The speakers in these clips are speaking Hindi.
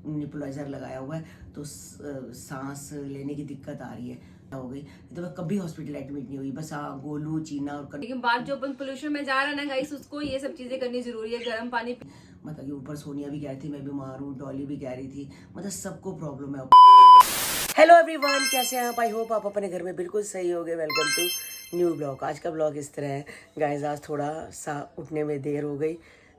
नेबुलाइजर लगाया हुआ है, तो सांस लेने की दिक्कत आ रही है, हो गई। तो मैं कभी हॉस्पिटल एडमिट नहीं हुई, बस गोलू चीना और लेकिन बात जो अपन पोल्यूशन में जा रहा है ना गाइस, उसको ये सब चीजें करनी जरूरी है। गर्म पानी, मतलब कि ऊपर सोनिया भी कह रही थी मैं बीमार हूँ, डॉली भी कह रही थी, मतलब सबको प्रॉब्लम है। हेलो एवरीवन, कैसे हैं आप? आई होप आप अपने घर में बिल्कुल सही हो गए। Welcome to new blog. आज का ब्लॉग इस तरह है गाइस, आज थोड़ा सा उठने में देर हो गई,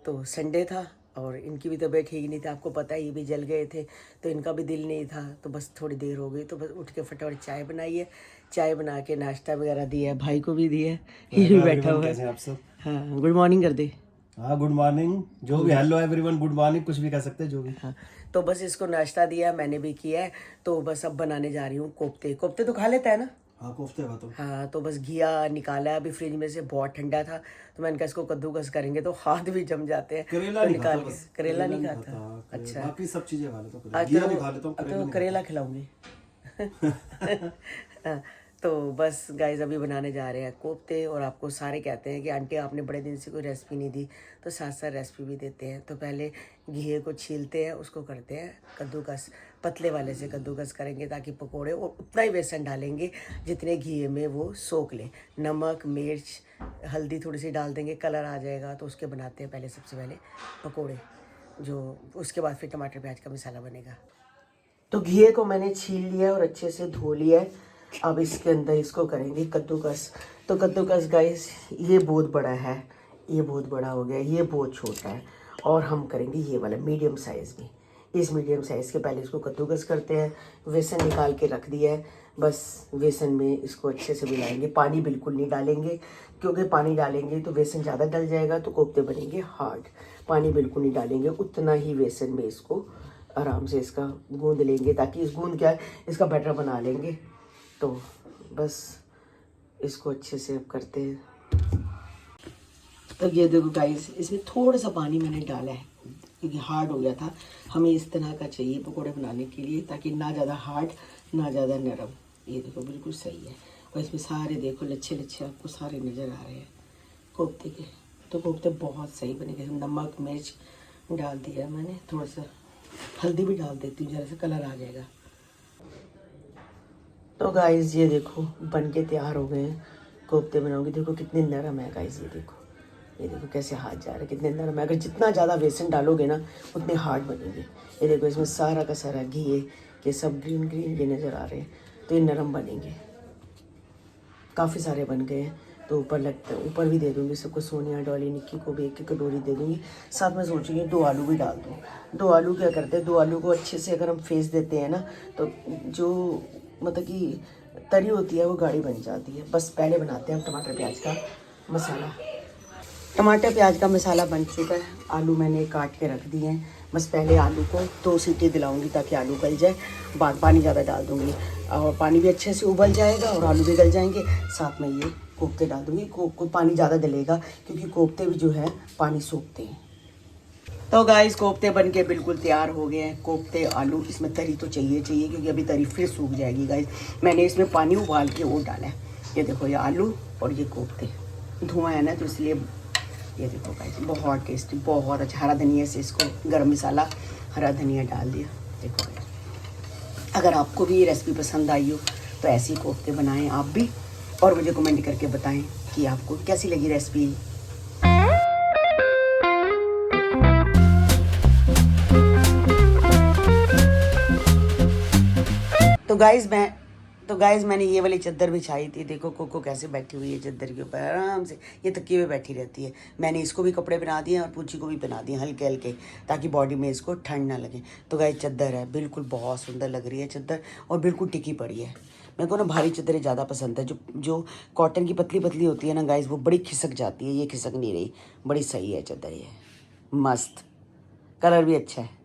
तो संडे था और इनकी भी तबीयत ठीक नहीं थी, आपको पता है, ये भी जल गए थे, तो इनका भी दिल नहीं था, तो बस थोड़ी देर हो गई, तो बस उठ के फटाफट चाय बनाई है, चाय बना के नाश्ता वगैरह दिया है, भाई को भी दिया है, ये भी बैठा हुआ है। आप सब? हाँ, गुड मॉर्निंग कर दे। हाँ, गुड मॉर्निंग। जो भी, हेलो एवरीवन, गुड मॉर्निंग, कुछ भी कह सकते हैं, जो भी। हाँ, तो बस इसको नाश्ता दिया, मैंने भी किया है, तो बस अब बनाने जा रही हूँ कोफ्ते। कोफ्ते तो खा लेता है ना? हाँ, कोफ्ते का तो। हाँ, तो बस घिया निकाला है अभी फ्रिज में से, बहुत ठंडा था, तो मैंने कहा इसको कद्दूकस करेंगे तो हाथ भी जम जाते हैं, करेला तो नहीं निकाल खाता, के। बस करेला नहीं खाता? अच्छा, बाकी सब चीजें खा लेता हूँ, आज घिया नहीं खा लेता हूँ, तो करेला खिलाऊंगी। हाँ, तो बस गाइस अभी बनाने जा रहे हैं कोफ्ते, और आपको सारे कहते हैं कि आंटी आपने बड़े दिन से कोई रेसिपी नहीं दी, तो साथ साथ रेसिपी भी देते हैं। तो पहले घिए को छीलते हैं, उसको करते हैं कद्दूकस, पतले वाले से कद्दूकस करेंगे ताकि पकोड़े, और उतना ही बेसन डालेंगे जितने घिए में वो सोख ले। नमक, मिर्च, हल्दी थोड़ी सी डाल देंगे, कलर आ जाएगा, तो उसके बनाते हैं पहले, सबसे पहले पकोड़े, जो उसके बाद फिर टमाटर प्याज का मसाला बनेगा। तो घिए को मैंने छील लिया और अच्छे से धो लिया है, अब इसके अंदर इसको करेंगे कद्दूकस। तो कद्दूकस गाइस, ये बहुत बड़ा है, ये बहुत बड़ा हो गया, ये बहुत छोटा है, और हम करेंगे ये वाला मीडियम साइज़ में। इस मीडियम साइज़ के पहले इसको कद्दूकस करते हैं। बेसन निकाल के रख दिया है, बस बेसन में इसको अच्छे से मिलाएंगे, पानी बिल्कुल नहीं डालेंगे, क्योंकि पानी डालेंगे तो बेसन ज़्यादा डल जाएगा, तो कोफ्ते बनेंगे हार्ड। पानी बिल्कुल नहीं डालेंगे, उतना ही बेसन में इसको आराम से इसका गूंद लेंगे, ताकि इस गूंद क्या है, इसका बैटर बना लेंगे। तो बस इसको अच्छे से अब करते हैं। तो ये देखो गाइस, इसमें थोड़ा सा पानी मैंने डाला है, क्योंकि हार्ड हो गया था, हमें इस तरह का चाहिए पकोड़े बनाने के लिए, ताकि ना ज़्यादा हार्ड ना ज़्यादा नरम। ये देखो बिल्कुल सही है, और इसमें सारे देखो लच्छे लच्छे आपको सारे नज़र आ रहे हैं कोफ्ते के। तो कोफ्ते बहुत सही बनेंगे। नमक मिर्च डाल दिया मैंने, थोड़ा सा हल्दी भी डाल देती हूँ, ज़रा सा कलर आ जाएगा। तो गाइस ये देखो बन के तैयार हो गए हैं, कोफ्ते बनाऊंगी। देखो कितने नरम है गाइस, ये देखो कैसे हाथ जा रहे हैं, कितने नरम है। अगर जितना ज़्यादा बेसन डालोगे ना, उतने हार्ड बनेंगे। ये देखो इसमें सारा का सारा घी के सब ग्रीन ग्रीन ये नज़र आ रहे हैं, तो ये नरम बनेंगे। काफ़ी सारे बन गए हैं, तो ऊपर लगता है, ऊपर भी दे दूँगी सबको, सोनिया, डॉली, निक्की को भी एक एक कटोरी दे दूँगी। साथ में सोचूंगी 2 आलू भी डाल दूँ। 2 आलू क्या करते हैं, 2 आलू को अच्छे से अगर हम फेंस देते हैं ना, तो जो मतलब कि तरी होती है वो गाढ़ी बन जाती है। बस पहले बनाते हैं हम टमाटर प्याज का मसाला। टमाटर प्याज का मसाला बन चुका है, आलू मैंने काट के रख दिए हैं। बस पहले आलू को 2 सीटी दिलाऊंगी ताकि आलू गल जाए, बाद पानी ज़्यादा डाल दूँगी, और पानी भी अच्छे से उबल जाएगा और आलू भी गल जाएंगे। साथ में ये कोफ्ते डाल दूँगी, को पानी ज़्यादा डलेगा, क्योंकि कोफ्ते भी जो है पानी सोखते हैं। तो गाइस कोफ्ते बन के बिल्कुल तैयार हो गए हैं, कोफ्ते आलू। इसमें तरी तो चाहिए, क्योंकि अभी तरी फिर सूख जाएगी गाइस। मैंने इसमें पानी उबाल के वो डाला है। ये देखो ये आलू और ये कोफ्ते, धुआं है ना, तो इसलिए ये देखो गाइस बहुत टेस्टी, बहुत अच्छा। हरा धनिया से इसको, गरम मसाला, हरा धनिया डाल दिया। देखो गाइस, अगर आपको भी ये रेसिपी पसंद आई हो तो ऐसे ही कोफ्ते बनाएं आप भी, और मुझे कमेंट करके बताएं कि आपको कैसी लगी रेसिपी। तो गाइस मैंने ये वाली चादर बिछाई थी, देखो कोको कैसे बैठी हुई है चादर के ऊपर आराम से, ये तकिए पे बैठी रहती है। मैंने इसको भी कपड़े बना दिए और पूछी को भी बना दिए हल्के हल्के, ताकि बॉडी में इसको ठंड ना लगे। तो गाइस चादर है, बिल्कुल बहुत सुंदर लग रही है चादर, और बिल्कुल टिकी पड़ी है। मेरे को ना भारी चादरें ज़्यादा पसंद है, जो कॉटन की पतली पतली होती है ना गाइस, वो बड़ी खिसक जाती है, ये खिसक नहीं रही, बड़ी सही है चादर, ये मस्त, कलर भी अच्छा है।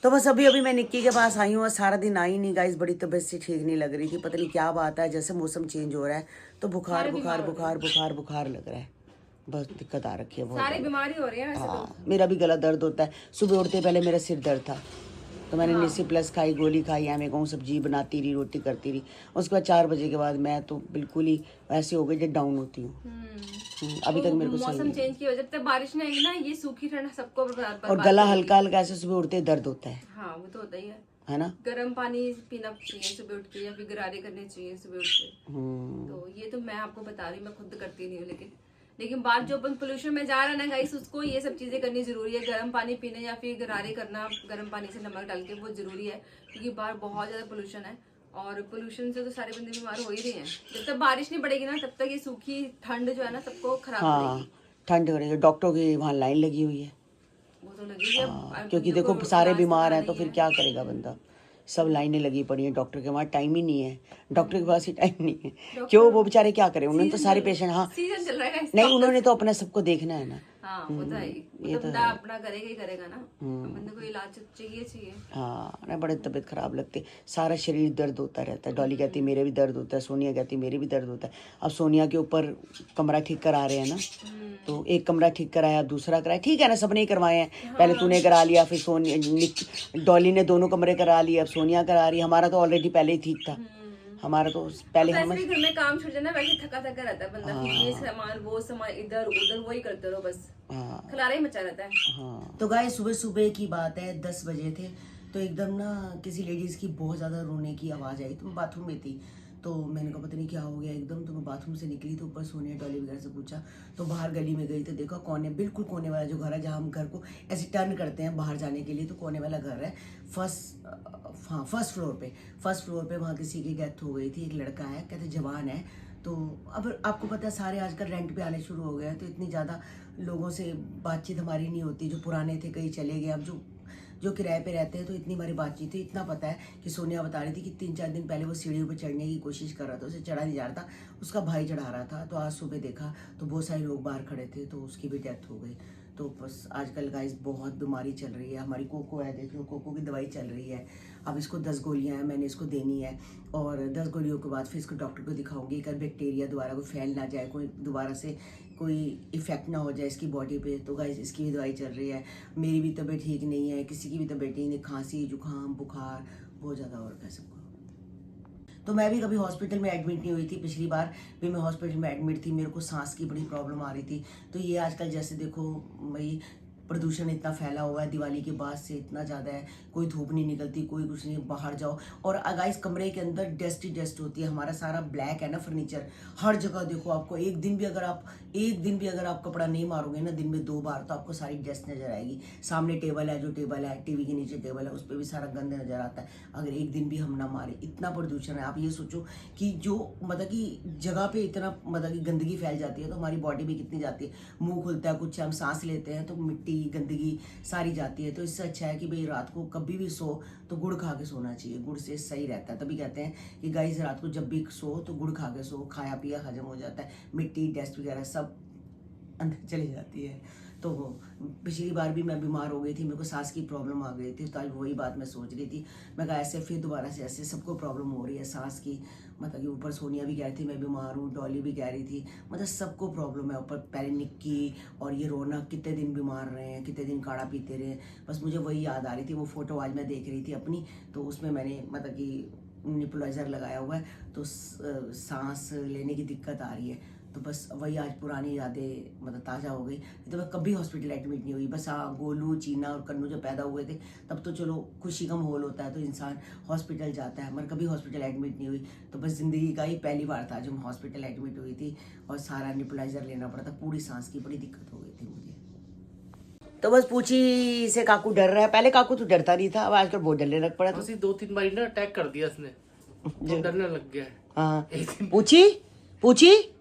तो बस अभी मैं निक्की के पास आई हूँ, और सारा दिन आई नहीं गाइस, बड़ी तबीयत से ठीक नहीं लग रही थी, पता नहीं क्या बात है, जैसे मौसम चेंज हो रहा है तो बुखार बुखार बुखार बुखार बुखार लग रहा है, बस दिक्कत आ रखी है बहुत, सारी बीमारी हो रही है वैसे तो। हाँ, मेरा भी गला दर्द होता है, सुबह उठते पहले मेरा सिर दर्द था, तो मैंने निसी प्लस खाई, गोली खाई, मैं कहूँ सब्जी बनाती रही, रोटी करती रही। उसके बाद 4 बजे के बाद मैं तो बिल्कुल ही ऐसे हो गई जब डाउन होती हूँ। अभी तक मेरे को सही मौसम चेंज की वजह से बारिश नहीं आएगी ना, ये सूखी ठंड सबको और गला हल्का हल्का ऐसे सुबह उठते ही दर्द होता हाँ वो तो होता ही है ना। गर्म पानी पीना चाहिए सुबह उठ के, या फिर गरारे करने चाहिए सुबह उठ के। तो ये तो मैं आपको बता रही हूँ, मैं खुद करती नहीं हूँ, लेकिन बात जो अपन पोल्यूशन में जा रहा है ना गाइस, उसको ये सब चीजें करनी जरूरी है। गर्म पानी पीना या फिर गरारे करना गर्म पानी से नमक डाल के, वो जरूरी है, क्योंकि बाहर बहुत ज्यादा पोल्यूशन है। और पोल्यूशन से तो सारे बंदे बीमार हो ही रहे हैं। जब तक बारिश नहीं पड़ेगी ना, तब तक ये सूखी ठंड जो है ना सबको खराब करेगी। ठंड करेगी। डॉक्टरों की वहाँ लाइन लगी हुई है, वो तो लगेगी अब, क्योंकि देखो सारे बीमार हैं तो फिर क्या करेगा बंदा। सब लाइनें लगी पड़ी हैं, डॉक्टर के वहाँ टाइम ही नहीं है, डॉक्टर के पास ही टाइम नहीं है। क्यों, वो बेचारे क्या करें, उन्होंने तो सारे पेशेंट, हाँ सीजन चल रहा है नहीं, उन्होंने तो अपना सबको देखना है ना। हाँ वो तो है ही, ये बंदा अपना करेगा ही करेगा ना, बंदे को इलाज चाहिए। हाँ ना, बड़े तबीयत खराब लगती, सारा शरीर दर्द होता रहता है। डॉली कहती मेरे भी दर्द होता है, सोनिया कहती मेरे भी दर्द होता है। अब सोनिया के ऊपर कमरा ठीक करा रहे हैं ना, तो एक कमरा ठीक कराया, दूसरा कराया, ठीक है ना, सबने ही करवाए हैं। पहले तूने करा लिया, फिर सोनिया डॉली ने दोनों कमरे करा लिए, अब सोनिया करा रही है। हमारा तो ऑलरेडी पहले ही ठीक था, हमारा तो पहले हम वैसे भी घर में काम छूट जाए ना, वैसे थका थका रहता है बंदा, फिर ये सामान वो सामान इधर उधर वही करते रहो, बस खलारा ही मचा रहता है। हाँ। तो गाइस सुबह सुबह की बात है, 10 बजे थे, तो एकदम ना किसी लेडीज की बहुत ज्यादा रोने की आवाज आई। तो मैं बाथरूम में थी, तो मैंने कहा पता नहीं क्या हो गया एकदम। तो मैं बाथरूम से निकली तो ऊपर सोनिया डॉली वगैरह से पूछा, तो बाहर गली में गई तो देखा कोने, बिल्कुल कोने वाला जो घर है जहाँ हम घर को ऐसे टर्न करते हैं बाहर जाने के लिए, तो कोने वाला घर है फर्स्ट फ्लोर पे वहाँ किसी की डेथ हो गई थी। एक लड़का है, कहते जवान है। तो अब आपको पता है सारे आजकल रेंट पे आने शुरू हो गए हैं, तो इतनी ज़्यादा लोगों से बातचीत हमारी नहीं होती। जो पुराने थे कहीं चले गए, अब जो किराए पे रहते हैं तो इतनी हमारी बातचीत थी। इतना पता है कि सोनिया बता रही थी कि 3-4 दिन पहले वो सीढ़ियों पे चढ़ने की कोशिश कर रहा था, उसे चढ़ा नहीं जा रहा था, उसका भाई चढ़ा रहा था। तो आज सुबह देखा तो बहुत सारे लोग बाहर खड़े थे, तो उसकी भी डेथ हो गई। तो बस आजकल गाइस बहुत बीमारी चल रही है। हमारी कोको है, देख लो, कोको की दवाई चल रही है। अब इसको 10 गोलियां हैं, मैंने इसको देनी है, और 10 गोलियों के बाद फिर इसको डॉक्टर को दिखाऊंगी, अगर बैक्टीरिया दोबारा कोई फैल ना जाए, कोई दोबारा से कोई इफेक्ट ना हो जाए इसकी बॉडी पे। तो गाइस इसकी भी दवाई चल रही है। मेरी भी तबीयत ठीक नहीं है, किसी की भी तबीयत ठीक नहीं, खांसी जुकाम बुखार बहुत ज़्यादा हो रखा है सबको। तो मैं भी कभी हॉस्पिटल में एडमिट नहीं हुई थी, पिछली बार भी मैं हॉस्पिटल में एडमिट थी, मेरे को सांस की बड़ी प्रॉब्लम आ रही थी। तो ये आजकल जैसे देखो भाई प्रदूषण इतना फैला हुआ है, दिवाली के बाद से इतना ज़्यादा है, कोई धूप नहीं निकलती, कोई कुछ नहीं, बाहर जाओ और गाइस कमरे के अंदर डस्ट ही डस्ट होती है। हमारा सारा ब्लैक है ना फर्नीचर, हर जगह देखो आपको एक दिन भी अगर आप कपड़ा नहीं मारोगे ना दिन में 2 बार, तो आपको सारी डस्ट नजर आएगी। सामने टेबल है, जो टेबल है टीवी के नीचे टेबल है, उस पर भी सारा गंद नजर आता है अगर एक दिन भी हम ना मारे। इतना प्रदूषण है, आप ये सोचो कि जो मतलब कि जगह पे इतना मतलब कि गंदगी फैल जाती है, तो हमारी बॉडी भी कितनी जाती है, मुंह खुलता है, कुछ हम सांस लेते हैं तो मिट्टी गंदगी सारी जाती है। तो इससे अच्छा है कि भाई रात को कभी भी सो तो गुड़ खा के सोना चाहिए, गुड़ से सही रहता है। तभी कहते हैं कि गाइस रात को जब भी सो तो गुड़ खा के सो, खाया पिया हजम हो जाता है, मिट्टी डस्ट वगैरह सब अंदर चली जाती है। तो पिछली बार भी मैं बीमार हो गई थी, मेरे को सांस की प्रॉब्लम आ गई थी, तो आज वही बात मैं सोच रही थी। मैं कहा ऐसे फिर दोबारा से ऐसे सबको प्रॉब्लम हो रही है सांस की, मतलब कि ऊपर सोनिया भी कह रही थी मैं बीमार हूँ, डॉली भी कह रही थी, मतलब सबको प्रॉब्लम है। ऊपर पहले निक्की और ये रौनक कितने दिन बीमार रहे हैं, कितने दिन काढ़ा पीते रहे। बस मुझे वही याद आ रही थी, वो फोटो आज मैं देख रही थी अपनी, तो उसमें मैंने मतलब कि निपुलाइजर लगाया हुआ है, तो सांस लेने की दिक्कत आ रही है। तो बस वही आज पुरानी यादें मतलब ताज़ा हो गई। तो मैं कभी हॉस्पिटल एडमिट नहीं हुई। बस हाँ, गोलू चीना और कन्नू जब पैदा हुए थे तब तो चलो खुशी का माहौल होता है तो इंसान हॉस्पिटल जाता है, मगर कभी हॉस्पिटल एडमिट नहीं हुई। तो बस ज़िंदगी का ही पहली बार था जब हॉस्पिटल एडमिट हुई थी और सारा निपुलाइजर लेना पड़ा था, पूरी सांस की बड़ी दिक्कत हो गई थी मुझे। तो बस पूछी से काकू डर रहा है, पहले काकू तो डरता नहीं था, अब आजकल बहुत डरने लग पड़ा। 2-3 बार ना अटैक कर दिया इसने, तो डरने लग गया है। हाँ पूछी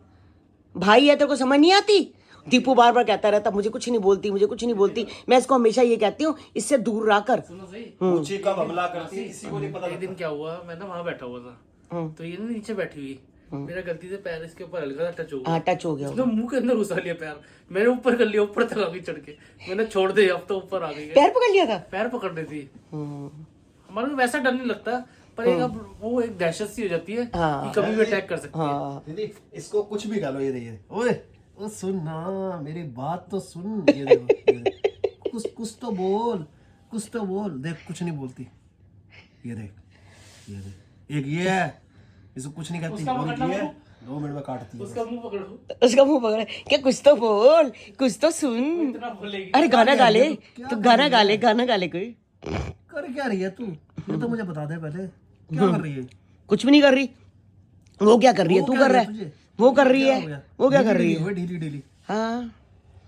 भाई है तेरे को समझ नहीं आती। दीपू बार बार कहता रहता मुझे कुछ नहीं बोलती। मैं इसको हमेशा ये कहती हूँ इससे दूर रह कर। सुनो सही, पूछी कब हमला करती है किसी को नहीं पता। एक दिन क्या हुआ, मैं ना वहाँ बैठा हुआ था, तो ये ना नीचे बैठी हुई, मेरा गलती से पैर इसके ऊपर हल्का सा टच हो गया, उसने मुंह के अंदर घुसा लिया पैर, मैंने ऊपर कर लिया, ऊपर तक आ गई चढ़ के, मैंने छोड़ दिया, अब तो ऊपर आ गई। पैर पकड़ लिया था, पैर पकड़ रही थी। हमारे को वैसा डर नहीं लगता, पर एक अब वो एक दहशत सी हो जाती है कि कभी भी अटैक कर सकती है। दीदी इसको कुछ भी गालो, ये देखिए, ओए ओ सुन ना मेरी बात तो सुन, ये देखो कुछ तो बोल, कुछ तो बोल। देख कुछ नहीं बोलती, ये देख एक ये है, इसको कुछ नहीं कहती। और ये 2 मिनट में काटती है। उसका मुंह पकड़ो, उसका मुंह पकड़ा। क्या कुछ तो बोल, कुछ तो सुन। इतना बोलेगी। अरे गाना गा ले, तू गाना गा ले, गाना गा ले कोई। कर क्या रही है तू? ये तो मुझे बता दे पहले, क्या कर रही है? कुछ भी नहीं कर रही। वो क्या कर रही है? तू कर रहा है। वो कर रही है। वो क्या कर रही है? ढीली ढीली, हाँ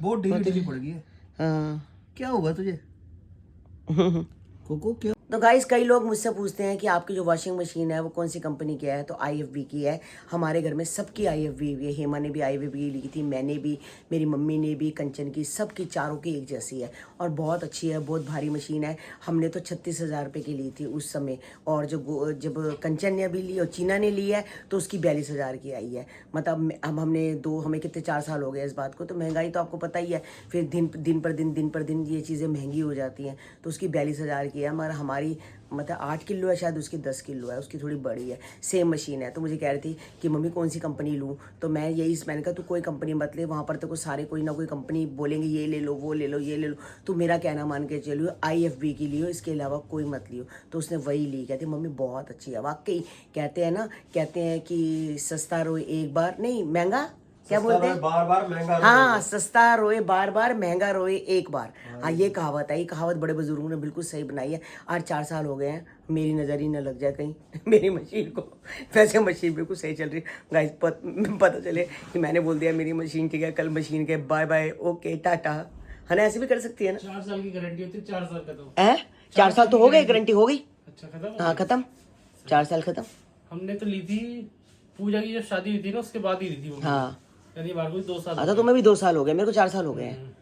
बहुत ढीली ढीली पड़ गई है। हाँ। क्या हुआ तुझे कोको? क्या? तो गाइस कई लोग मुझसे पूछते हैं कि आपकी जो वॉशिंग मशीन है वो कौन सी कंपनी की है। तो IFB की है। हमारे घर में सबकी IFB है। हेमा ने भी IFB ली थी, मैंने भी, मेरी मम्मी ने भी, कंचन की, सबकी चारों की एक जैसी है और बहुत अच्छी है। बहुत भारी मशीन है। हमने तो 36,000 रुपये की ली थी उस समय, और जब कंचन ने अभी ली और चीना ने ली है तो उसकी 42,000 की आई है। मतलब अब हमें कितने 4 साल हो गए इस बात को। तो महंगाई तो आपको पता ही है, फिर दिन पर दिन ये चीज़ें महंगी हो जाती हैं। तो उसकी 42,000 की है। हमारी मतलब 8 किलो है शायद, उसकी 10 किलो है, उसकी थोड़ी बड़ी है। सेम मशीन है। तो मुझे कह रही थी कि मम्मी कौन सी कंपनी लूँ। तो मैंने कहा तू कोई कंपनी मत ले, वहाँ पर तो सारे कोई ना कोई कंपनी बोलेंगे ये ले लो, वो ले लो, ये ले लो। तो मेरा कहना मान के चलियो IFB की लियो, इसके अलावा कोई मत लियो। तो उसने वही ली। कहती मम्मी बहुत अच्छी है। वाकई कहते हैं कि सस्ता रोए एक बार, नहीं महंगा, क्या बोलते हैं, बार बार महंगा। हाँ, सस्ता रोए बार बार, महंगा रोए एक बार। हाँ, ये कहावत है। ये कहावत बड़े बुजुर्गों ने बिल्कुल सही बनाई है। आज 4 साल हो गए हैं, मेरी नज़र ही न लग जाए कहीं मेरी मशीन को। वैसे मशीन बिल्कुल सही चल रही है गाइस। पता चले कि मैंने बोल दिया मेरी मशीन ठीक है, कल मशीन के बाय बाय, ओके टाटा, है ना। ऐसे भी कर सकती है ना। 4 साल की गारंटी होती है, 4 साल खत्म है 4 साल तो हो गए, गारंटी हो गई। अच्छा खत्म। हाँ खत्म, 4 साल खत्म। हमने तो ली थी पूजा की जब शादी हुई थी ना, उसके बाद ही ली थी वो। हाँ यानी बार कोई 2 साल। तो तुम्हें भी 2 साल हो गए, मेरे को 4 साल हो गए हैं।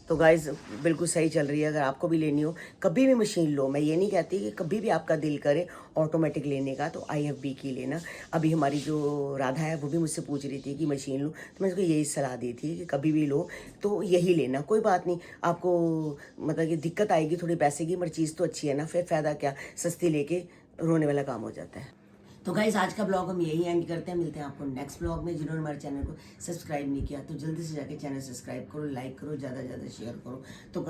तो गाइज बिल्कुल सही चल रही है। अगर आपको भी लेनी हो, कभी भी मशीन लो, मैं ये नहीं कहती कि कभी भी आपका दिल करे ऑटोमेटिक लेने का तो IFB की लेना। अभी हमारी जो राधा है वो भी मुझसे पूछ रही थी कि मशीन लूँ, तो मैंने उसको यही सलाह दी थी कि कभी भी लो तो यही लेना। कोई बात नहीं, आपको मतलब कि दिक्कत आएगी थोड़ी पैसे की, मगर चीज़ तो अच्छी है ना, फिर फ़ायदा क्या, सस्ती लेके रोने वाला काम हो जाता है। तो गाइस आज का ब्लॉग हम यही एंड करते हैं। मिलते हैं आपको नेक्स्ट ब्लॉग में। जिन्होंने हमारे चैनल को सब्सक्राइब नहीं किया तो जल्दी से जाके चैनल सब्सक्राइब करो, लाइक करो, ज़्यादा से ज़्यादा शेयर करो। तो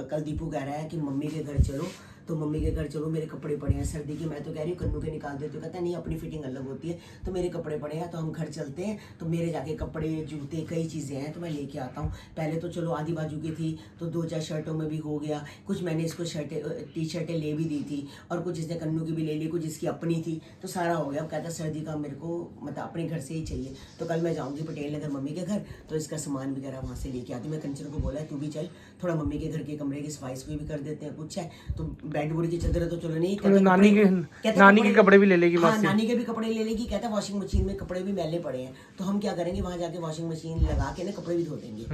कल दीपू कह रहा है कि मम्मी के घर चलो, तो मम्मी के घर चलो, मेरे कपड़े पड़े हैं सर्दी के। मैं तो कह रही हूँ कन्नू के निकाल देते हो। कहता है नहीं, अपनी फिटिंग अलग होती है, तो मेरे कपड़े पड़े हैं तो हम घर चलते हैं। तो मेरे जाके कपड़े, जूते, कई चीज़ें हैं तो मैं लेके आता हूँ। पहले तो चलो आधी बाजू की थी तो 2-4 शर्टों में भी हो गया। कुछ मैंने इसको टी-शर्टें ले भी दी थी और कुछ इसने कन्नू की भी ले ली, कुछ इसकी अपनी थी, तो सारा हो गया। अब कहता सर्दी का मेरे को मतलब अपने घर से ही चाहिए। तो कल मैं जाऊँगी पटेल नगर मम्मी के घर, तो इसका सामान वगैरह वहाँ से लेके आती। मैं कंचन को बोला है तू भी चल, थोड़ा मम्मी के घर के कमरे की सफाई भी कर देते हैं। कुछ है तो बेड बुड की चादर तो चलो नहीं, नानी के कपड़े भी ले लेगी। हाँ, नानी के भी कपड़े ले लेगी। कहता वॉशिंग मशीन में कपड़े भी मैले पड़े हैं, तो हम क्या करेंगे, वहां जाके वॉशिंग मशीन लगा के ना कपड़े भी धो देंगे।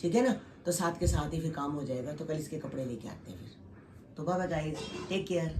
ठीक है ना, तो साथ के साथ ही फिर काम हो जाएगा। तो कल इसके कपड़े लेके आते हैं फिर। तो bye bye guys, take care.